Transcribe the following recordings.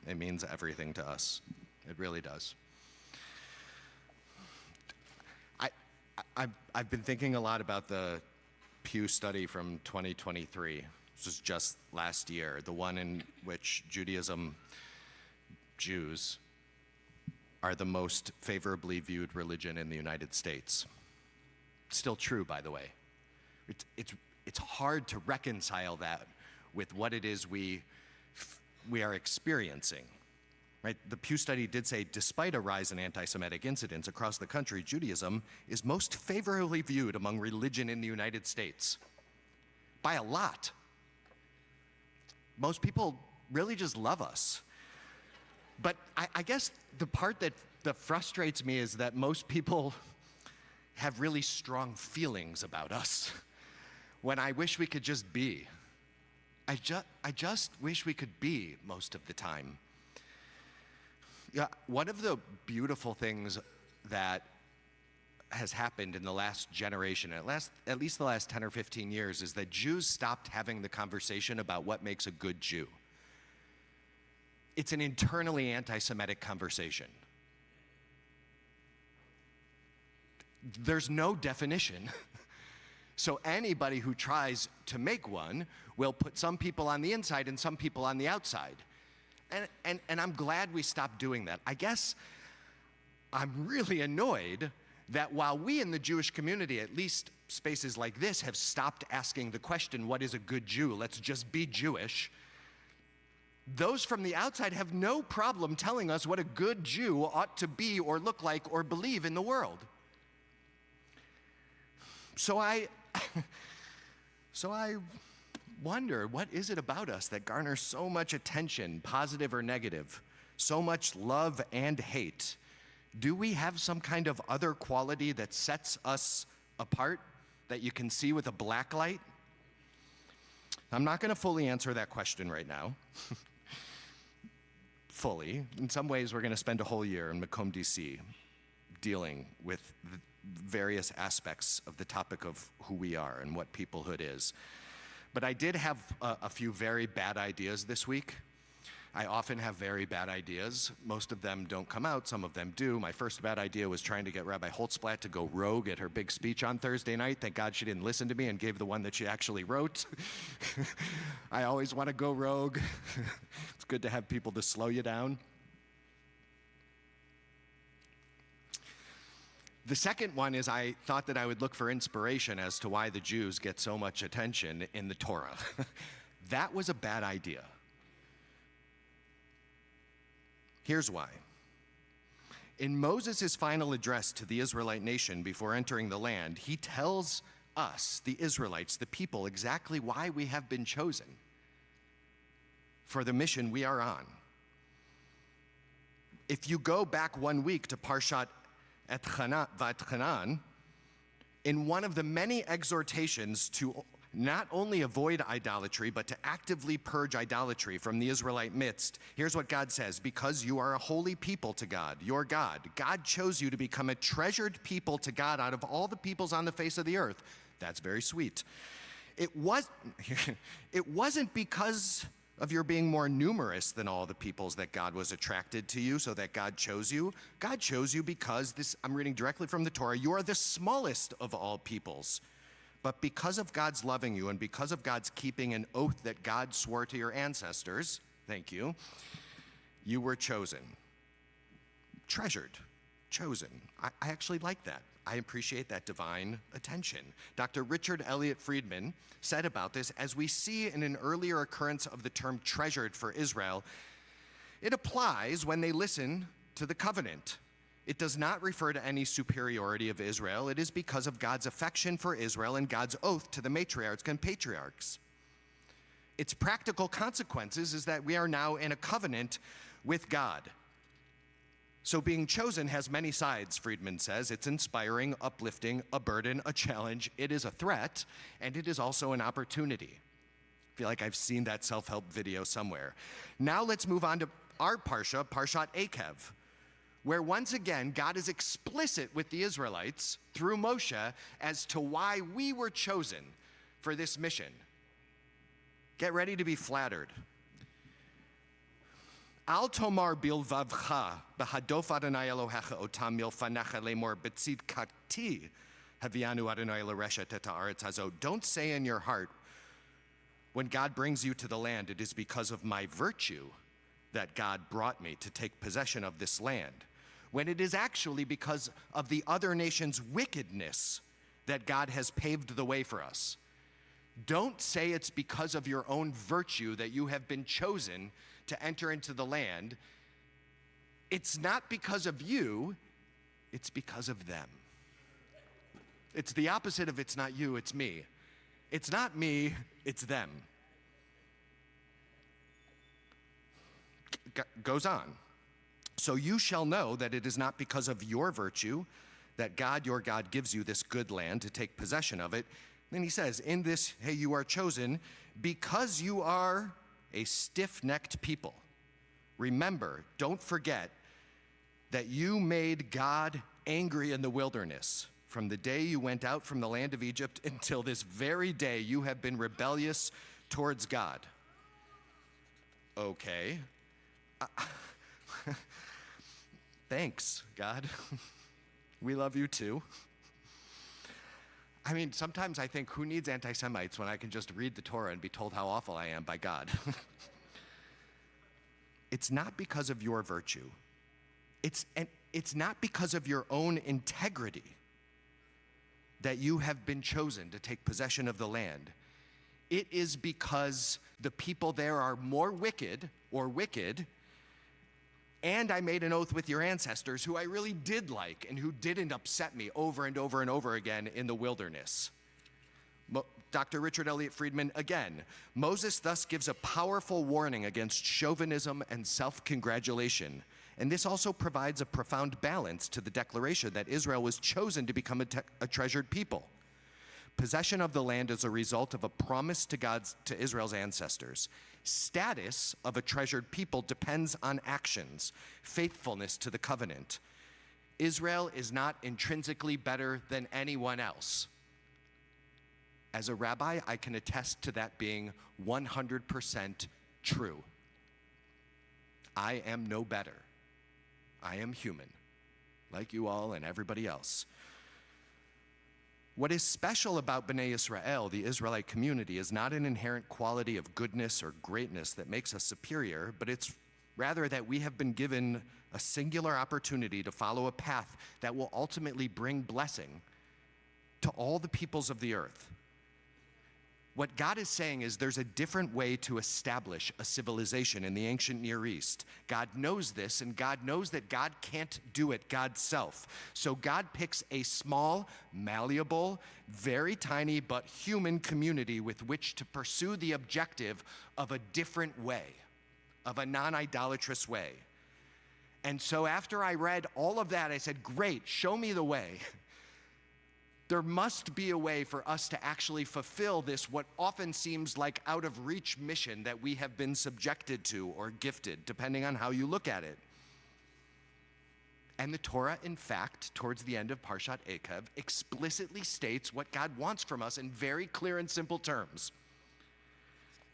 everything. It means everything to us. It really does. I've been thinking a lot about the Pew study from 2023. This was just last year, the one in which Jews are the most favorably viewed religion in the United States. Still true, by the way. It's hard to reconcile that with what it is we are experiencing. Right? The Pew study did say, despite a rise in anti-Semitic incidents across the country, Judaism is most favorably viewed among religion in the United States. By a lot. Most people really just love us. But I guess the part that frustrates me is that most people have really strong feelings about us, when I wish we could just be. I just wish we could be most of the time. Yeah, one of the beautiful things that has happened in the last generation, at least the last 10 or 15 years, is that Jews stopped having the conversation about what makes a good Jew. It's an internally anti-Semitic conversation. There's no definition. So anybody who tries to make one will put some people on the inside and some people on the outside. And I'm glad we stopped doing that. I guess I'm really annoyed that while we in the Jewish community, at least spaces like this, have stopped asking the question, what is a good Jew? Let's just be Jewish. Those from the outside have no problem telling us what a good Jew ought to be or look like or believe in the world. So I wonder, what is it about us that garners so much attention, positive or negative, so much love and hate? Do we have some kind of other quality that sets us apart, that you can see with a black light? I'm not going to fully answer that question right now. Fully. In some ways, we're going to spend a whole year in Macomb, DC, dealing with the various aspects of the topic of who we are and what peoplehood is. But I did have a few very bad ideas this week. I often have very bad ideas. Most of them don't come out, some of them do. My first bad idea was trying to get Rabbi Holtzblatt to go rogue at her big speech on Thursday night. Thank God she didn't listen to me and gave the one that she actually wrote. I always want to go rogue. It's good to have people to slow you down. The second one is I thought that I would look for inspiration as to why the Jews get so much attention in the Torah. That was a bad idea. Here's why. In Moses' final address to the Israelite nation before entering the land, he tells us, the Israelites, the people, exactly why we have been chosen for the mission we are on. If you go back 1 week to Parashat Vat, in one of the many exhortations to not only avoid idolatry, but to actively purge idolatry from the Israelite midst, here's what God says: because you are a holy people to God, your God. God chose you to become a treasured people to God out of all the peoples on the face of the earth. That's very sweet. It wasn't because of your being more numerous than all the peoples that God was attracted to you, so that God chose you. God chose you because, I'm reading directly from the Torah, you are the smallest of all peoples. But because of God's loving you and because of God's keeping an oath that God swore to your ancestors, thank you, you were chosen. Treasured. Chosen. I actually like that. I appreciate that divine attention. Dr. Richard Elliott Friedman said about this, as we see in an earlier occurrence of the term treasured for Israel, it applies when they listen to the covenant. It does not refer to any superiority of Israel. It is because of God's affection for Israel and God's oath to the matriarchs and patriarchs. Its practical consequences is that we are now in a covenant with God. So being chosen has many sides, Friedman says. It's inspiring, uplifting, a burden, a challenge. It is a threat, and it is also an opportunity. I feel like I've seen that self-help video somewhere. Now let's move on to our Parshat Eikev, where once again, God is explicit with the Israelites through Moshe as to why we were chosen for this mission. Get ready to be flattered. Al tomar bilvavcha b'hadof Adonai Elohecha otam milfanecha lemor betzidkati havianu Adonai l'reshet et haaretz hazot. Don't say in your heart, when God brings you to the land, it is because of my virtue that God brought me to take possession of this land, when it is actually because of the other nations' wickedness that God has paved the way for us. Don't say it's because of your own virtue that you have been chosen to enter into the land. It's not because of you, it's because of them. It's the opposite of it's not you, it's me. It's not me, it's them. Goes on. So you shall know that it is not because of your virtue that God, your God, gives you this good land to take possession of it. Then he says, in this, hey, you are chosen because you are a stiff-necked people. Remember, don't forget that you made God angry in the wilderness. From the day you went out from the land of Egypt until this very day, you have been rebellious towards God. Okay. Thanks, God. We love you too. I mean, sometimes I think, who needs anti-Semites when I can just read the Torah and be told how awful I am by God? It's not because of your virtue. It's not because of your own integrity that you have been chosen to take possession of the land. It is because the people there are more wicked, and I made an oath with your ancestors who I really did like and who didn't upset me over and over and over again in the wilderness. Dr. Richard Elliott Friedman, again, Moses thus gives a powerful warning against chauvinism and self-congratulation. And this also provides a profound balance to the declaration that Israel was chosen to become a treasured people. Possession of the land is a result of a promise to Israel's ancestors. Status of a treasured people depends on actions, faithfulness to the covenant. Israel is not intrinsically better than anyone else. As a rabbi, I can attest to that being 100% true. I am no better. I am human, like you all and everybody else. What is special about Bnei Israel, the Israelite community, is not an inherent quality of goodness or greatness that makes us superior, but it's rather that we have been given a singular opportunity to follow a path that will ultimately bring blessing to all the peoples of the earth. What God is saying is there's a different way to establish a civilization in the ancient Near East. God knows this, and God knows that God can't do it God's self. So God picks a small, malleable, very tiny but human community with which to pursue the objective of a different way, of a non-idolatrous way. And so after I read all of that, I said, great, show me the way. There must be a way for us to actually fulfill this, what often seems like out of reach mission that we have been subjected to or gifted, depending on how you look at it. And the Torah, in fact, towards the end of Parashat Eikev, explicitly states what God wants from us in very clear and simple terms.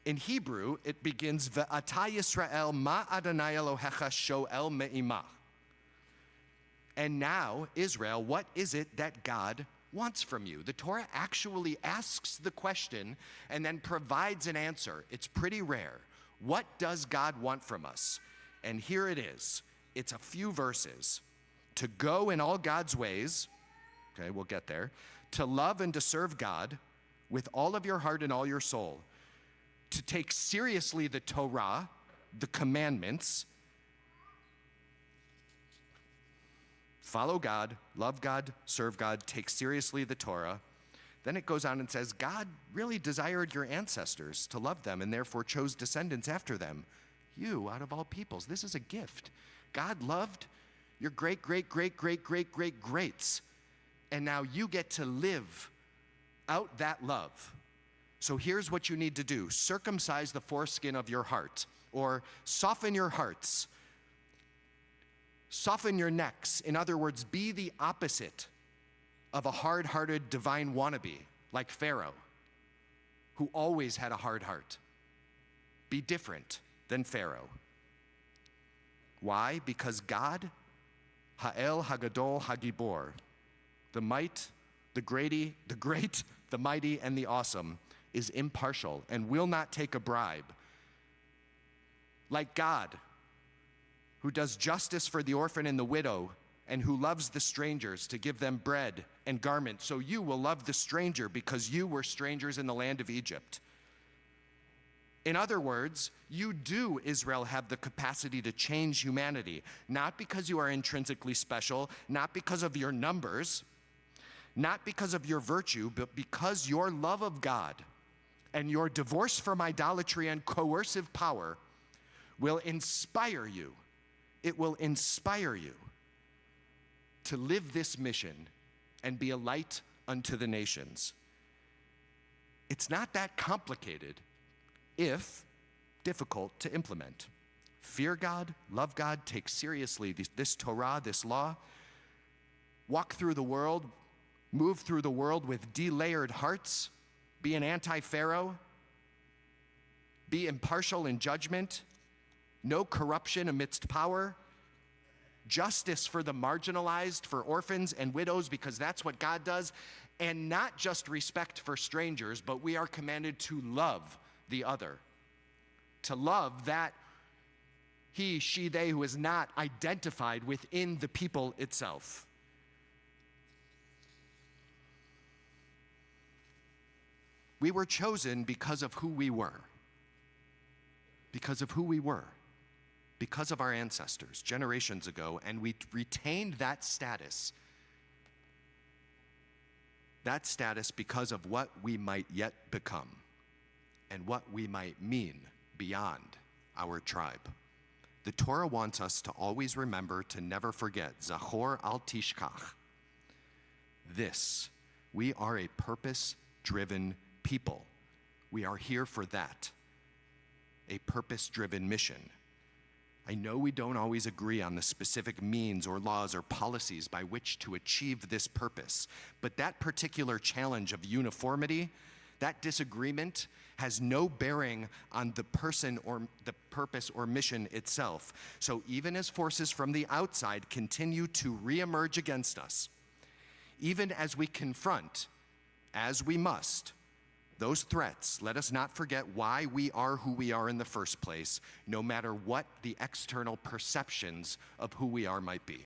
In Hebrew, it begins, Ve'ata Yisrael ma Adonai Elohecha sho'el me'imah. And now, Israel, what is it that God wants from you? The Torah actually asks the question and then provides an answer. It's pretty rare. What does God want from us? And here it is. It's a few verses. To go in all God's ways, okay, we'll get there, to love and to serve God with all of your heart and all your soul, to take seriously the Torah, the commandments, follow God, love God, serve God, take seriously the Torah. Then it goes on and says, God really desired your ancestors to love them and therefore chose descendants after them. You, out of all peoples, this is a gift. God loved your greats. And now you get to live out that love. So here's what you need to do. Circumcise the foreskin of your heart, or soften your hearts. Soften your necks. In other words, be the opposite of a hard-hearted divine wannabe like Pharaoh, who always had a hard heart. Be different than Pharaoh. Why? Because God, Ha'el Hagadol Hagibor, the might, the great, the mighty, and the awesome, is impartial and will not take a bribe. Like God, who does justice for the orphan and the widow, and who loves the strangers to give them bread and garment, so you will love the stranger because you were strangers in the land of Egypt. In other words, you do, Israel, have the capacity to change humanity, not because you are intrinsically special, not because of your numbers, not because of your virtue, but because your love of God and your divorce from idolatry and coercive power will inspire you. It will inspire you to live this mission and be a light unto the nations. It's not that complicated if difficult to implement. Fear God, love God, take seriously this Torah, this law. Walk through the world, move through the world with delayered hearts. Be an anti-Pharaoh. Be impartial in judgment. No corruption amidst power. Justice for the marginalized, for orphans and widows, because that's what God does. And not just respect for strangers, but we are commanded to love the other. To love that he, she, they who is not identified within the people itself. We were chosen because of who we were. Because of who we were. Because of our ancestors generations ago, and we retained that status. That status because of what we might yet become and what we might mean beyond our tribe. The Torah wants us to always remember, to never forget, Zachor al tishkach. This, we are a purpose-driven people. We are here for that, a purpose-driven mission. I know we don't always agree on the specific means or laws or policies by which to achieve this purpose, but that particular challenge of uniformity, that disagreement, has no bearing on the person or the purpose or mission itself. So even as forces from the outside continue to reemerge against us, even as we confront, as we must, those threats, let us not forget why we are who we are in the first place, no matter what the external perceptions of who we are might be.